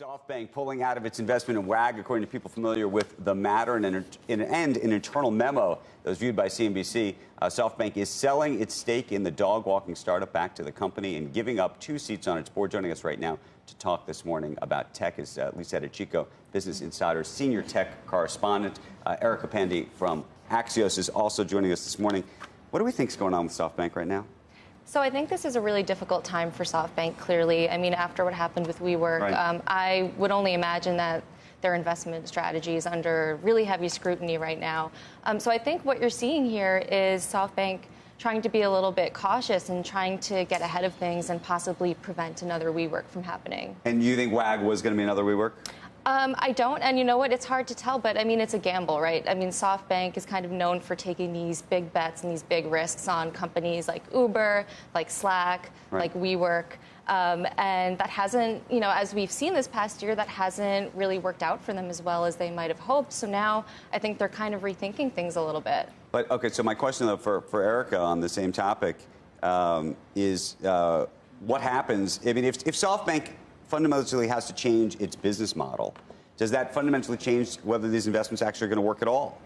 SoftBank pulling out of its investment in WAG, according to people familiar with the matter, and an internal memo that was viewed by CNBC. SoftBank is selling its stake in the dog walking startup back to the company and giving up 2 seats on its board. Joining us right now to talk this morning about tech is Lisa Chico, Business Insider's senior tech correspondent. Erica Pandy from Axios is also joining us this morning. What do we think is going on with SoftBank right now? So I think this is a really difficult time for SoftBank, clearly. I mean, after what happened with WeWork, right. I would only imagine that their investment strategy is under really heavy scrutiny right now. So I think what you're seeing here is SoftBank trying to be a little bit cautious and trying to get ahead of things and possibly prevent another WeWork from happening. And you think WAG was going to be another WeWork? I don't, and you know what? It's hard to tell, but I mean, it's a gamble, right? I mean, SoftBank is kind of known for taking these big bets and these big risks on companies like Uber, like Slack, right. like WeWork, and that hasn't, you know, as we've seen this past year, that hasn't really worked out for them as well as they might have hoped. So now I think they're kind of rethinking things a little bit. But okay, so my question though for Erica on the same topic is what happens? I mean, if SoftBank fundamentally has to change its business model, does that fundamentally change whether these investments actually are going to work at all?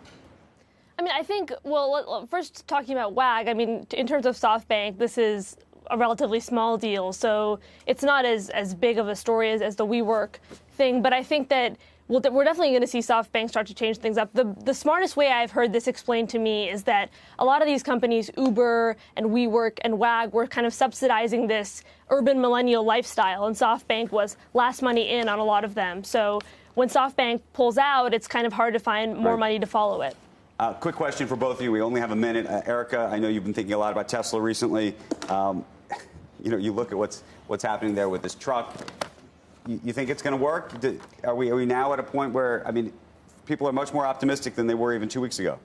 I mean, I think, well, first talking about WAG, I mean, in terms of SoftBank, this is a relatively small deal, so it's not as big of a story as the WeWork thing, but I think that we're definitely going to see SoftBank start to change things up. The smartest way I've heard this explained to me is that a lot of these companies, Uber and WeWork and WAG, were kind of subsidizing this urban millennial lifestyle, and SoftBank was last money in on a lot of them. So when SoftBank pulls out, it's kind of hard to find more money to follow it. Quick question for both of you. We only have a minute. Erica, I know you've been thinking a lot about Tesla recently. You know, you look at what's happening there with this truck. You think it's going to work? Are we now at a point where, I mean, people are much more optimistic than they were even 2 weeks ago?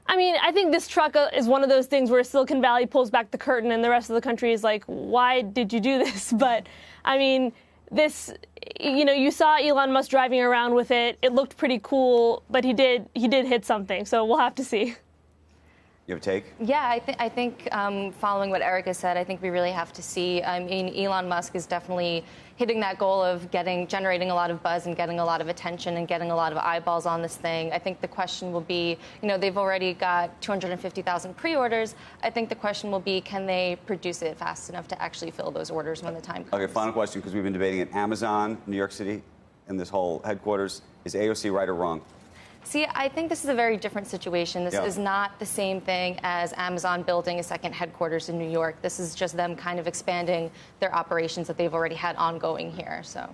I mean, I think this truck is one of those things where Silicon Valley pulls back the curtain and the rest of the country is like, why did you do this? But, I mean, this, you know, you saw Elon Musk driving around with it. It looked pretty cool, but he did hit something. So we'll have to see. You have a take? Yeah, I think following what Erica said, I think we really have to see. I mean, Elon Musk is definitely hitting that goal of generating a lot of buzz and getting a lot of attention and getting a lot of eyeballs on this thing. I think the question will be, you know, they've already got 250,000 pre-orders. I think the question will be, can they produce it fast enough to actually fill those orders when the time comes? Okay, final question, because we've been debating at Amazon, New York City, and this whole headquarters. Is AOC right or wrong? See, I think this is a very different situation. This is not the same thing as Amazon building a second headquarters in New York. This is just them kind of expanding their operations that they've already had ongoing here. So.